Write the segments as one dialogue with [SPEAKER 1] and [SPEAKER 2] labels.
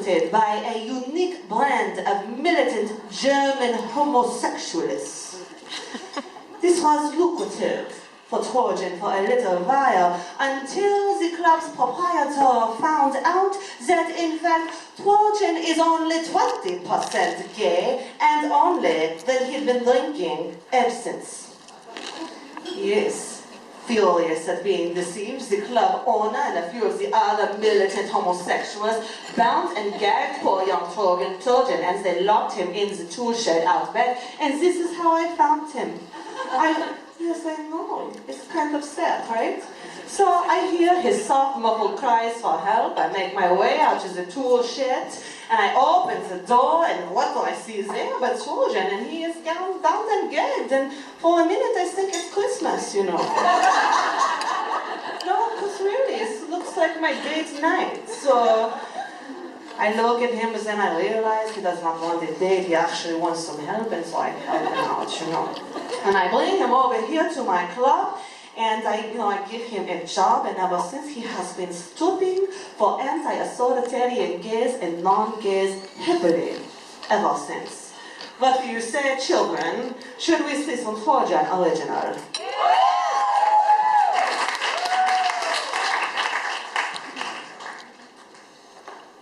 [SPEAKER 1] frequented by a unique brand of militant German homosexualists. This was lucrative for Trojan for a little while, until the club's proprietor found out that in fact Trojan is only 20% gay and only that he'd been drinking absinthe. Yes. Furious at being deceived, the club owner and a few of the other militant homosexuals bound and gagged poor young Trojan as they locked him in the tool shed out back, and this is how I found him. Yes, I know. It's kind of sad, right? So I hear his soft, muffled cries for help. I make my way out to the tool shed, and I open the door, and what do I see there but Trojan, and he is bound and gagged, and for a minute I think it's Christmas, you know. No, because really, it looks like my date night. So I look at him, and then I realize he does not want a date, he actually wants some help, and so I help him out, you know. And I bring him over here to my club, and I give him a job, and ever since he has been stooping for anti-authoritarian gays and non-gays heavily, ever since. What do you say, children? Should we see some Trojan original?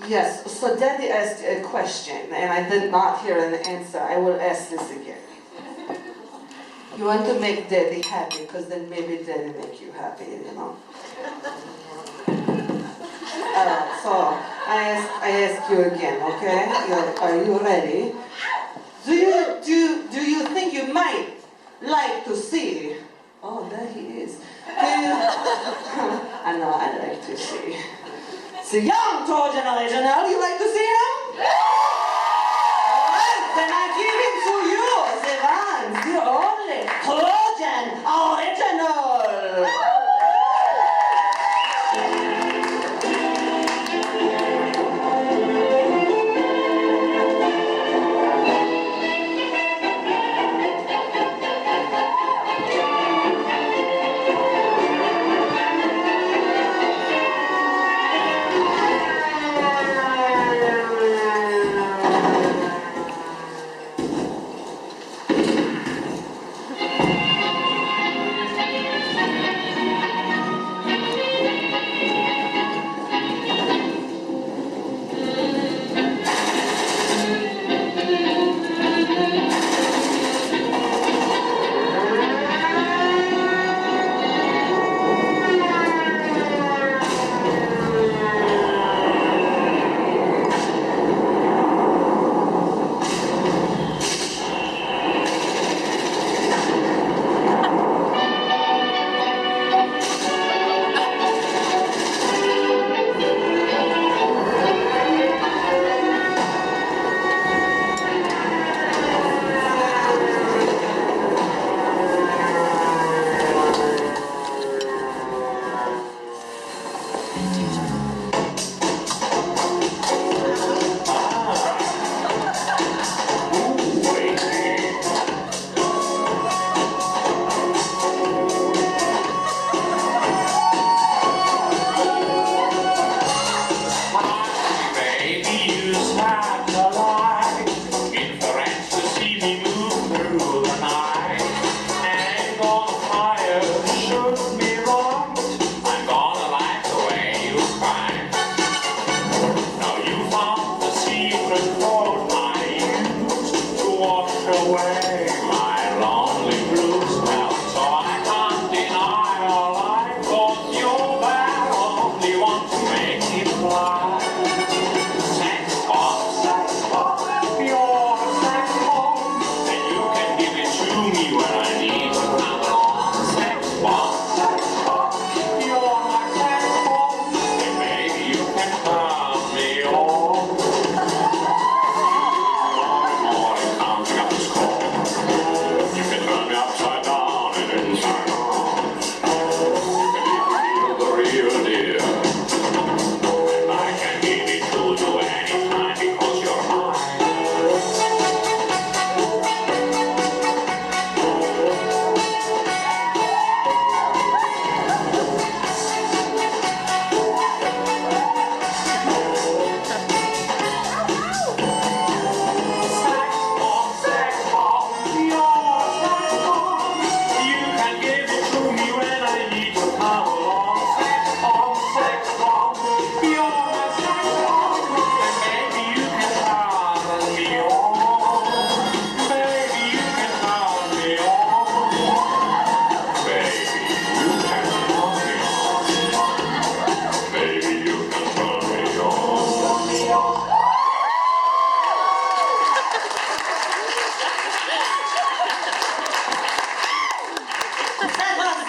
[SPEAKER 1] Yes, so Daddy asked a question, and I did not hear an answer. I will ask this again. You want to make Daddy happy, because then maybe Daddy make you happy, you know? So I ask you again, okay? Are you ready? Do you think you might like to see? Oh, there he is. I know, I like to see. The young Trojan original, you like to see him? Alright, then I give him to you, the only Trojan original.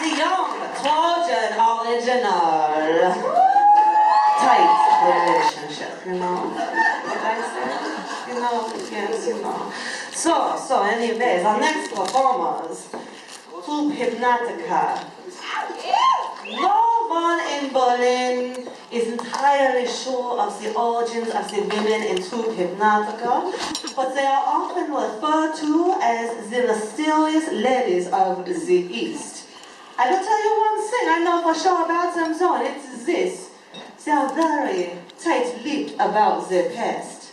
[SPEAKER 1] the young Trojan original. Tight relationship, you know what I said? You know, yes, you know. So anyways, our next performers, Troupe Hipnotica. No one in Berlin is entirely sure of the origins of the women in Troupe Hipnotica, but they are often referred to as the mysterious ladies of the East. I will tell you one thing I know for sure about them, so it's this. They are very tight-lipped about their past.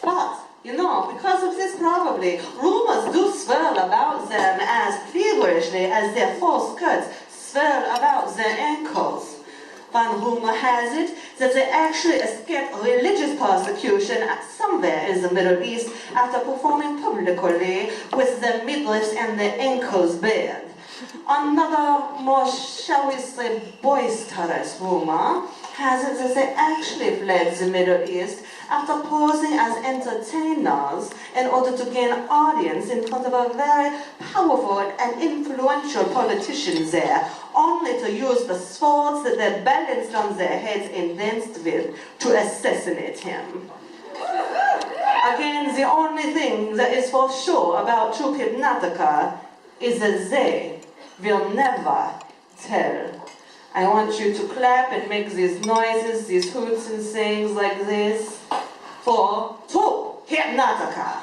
[SPEAKER 1] But, you know, because of this probably, rumors do swirl about them as feverishly as their false skirts swirl about their ankles. One rumor has it that they actually escaped religious persecution somewhere in the Middle East after performing publicly with their midriffs and their ankles bared. Another more, shall we say, boisterous rumor has it that they actually fled the Middle East after posing as entertainers in order to gain audience in front of a very powerful and influential politician there, only to use the swords that they balanced on their heads and danced with to assassinate him. Again, the only thing that is for sure about Troupe Hipnotica is that they will never tell. I want you to clap and make these noises, these hoots and things like this for Troupe Hipnotica.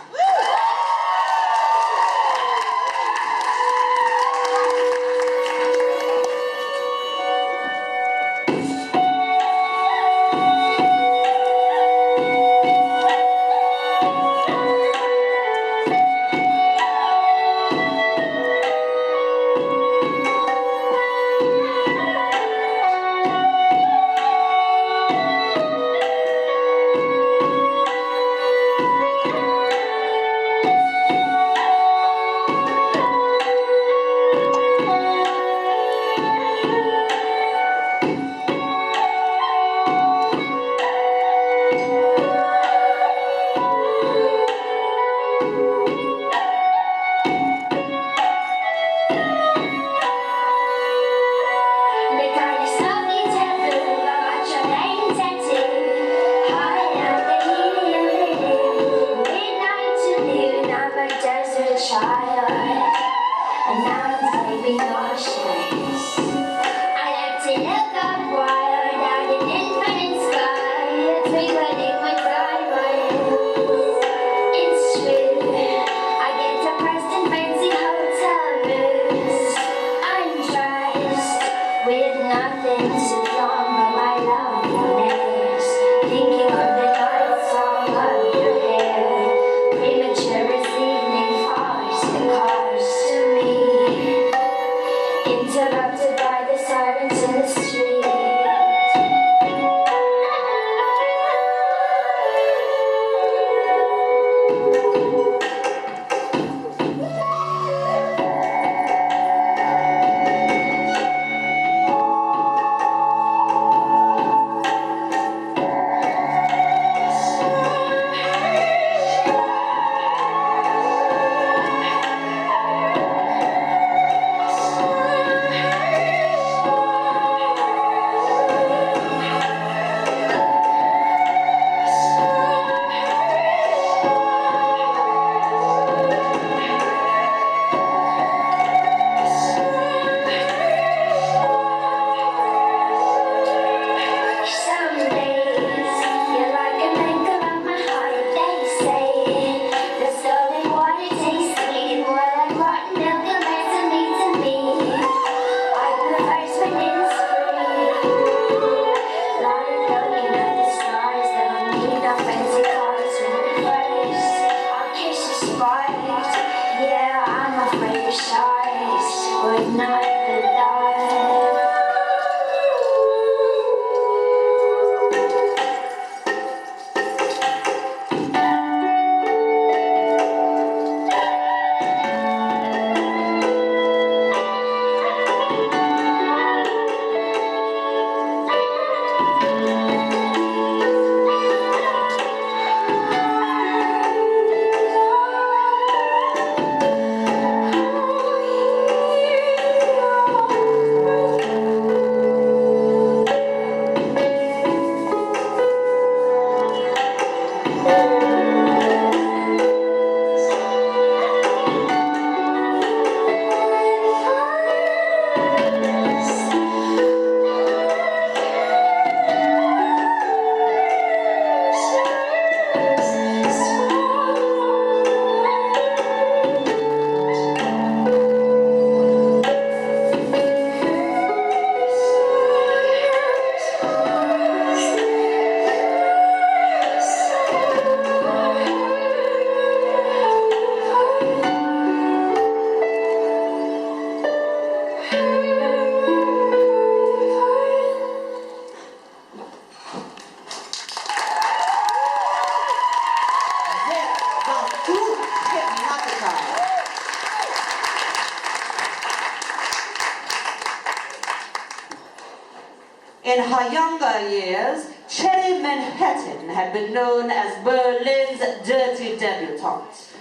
[SPEAKER 1] In her younger years, Cherry Manhatten had been known as Berlin's dirty debutante.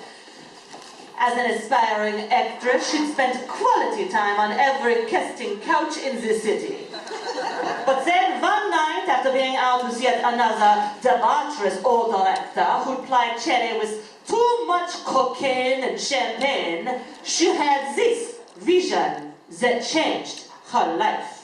[SPEAKER 1] As an aspiring actress, she'd spent quality time on every casting couch in the city. But then one night, after being out with yet another debaucherous older actor who'd plied Cherry with too much cocaine and champagne, she had this vision that changed her life.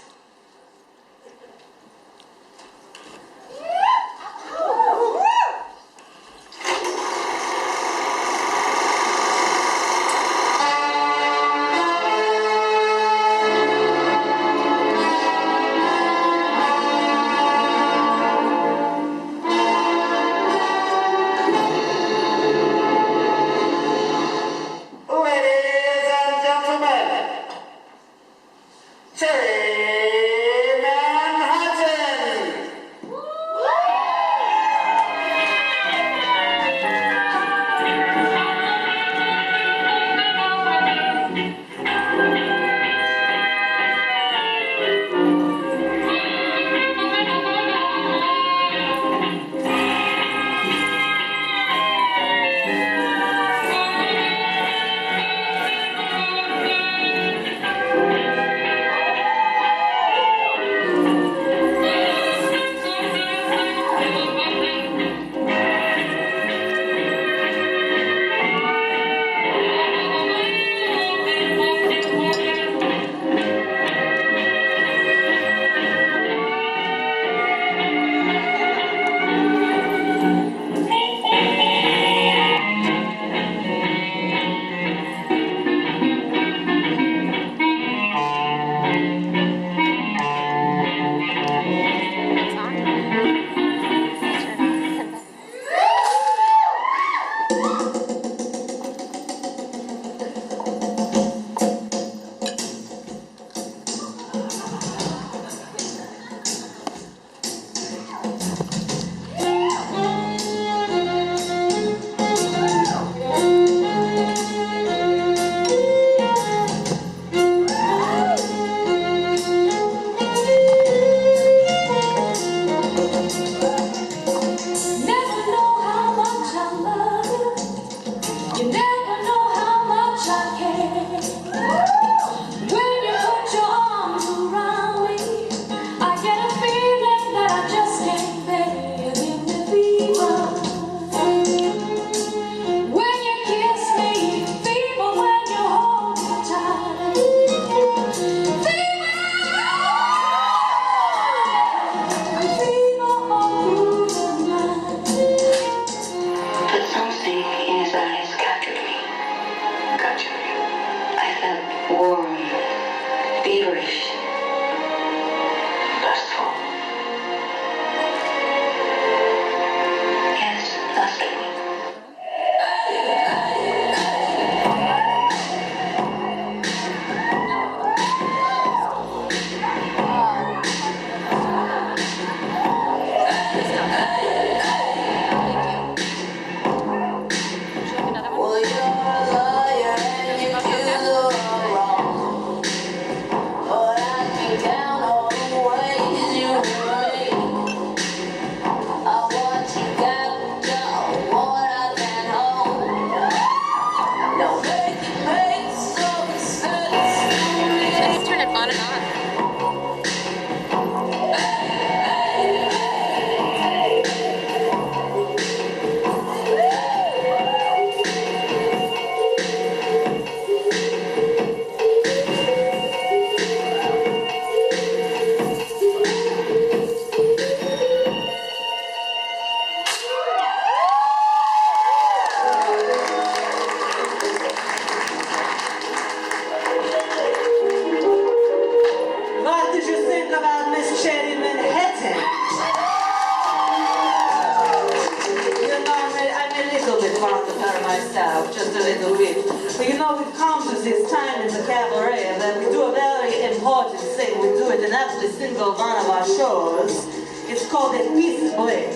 [SPEAKER 1] Just a little bit. But you know, we've come to this time in the cabaret that we do a very important thing. We do it in every single one of our shows. It's called a piece break.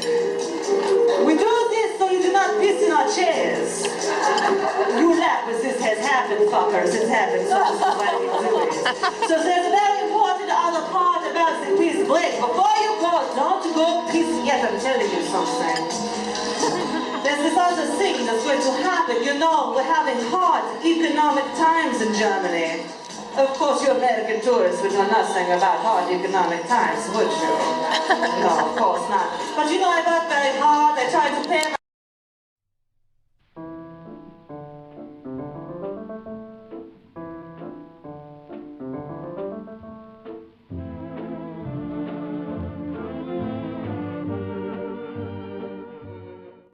[SPEAKER 1] We do this so you do not piss in our chairs. You laugh, but this has happened, fuckers. It's happened, so this is why we do it. So there's a very important other part about the piece break. Before something? There's this other thing that's going to happen. You know, we're having hard economic times in Germany. Of course, you American tourists would know nothing about hard economic times, would you? No, of course not. But you know, I work very hard. I try to pay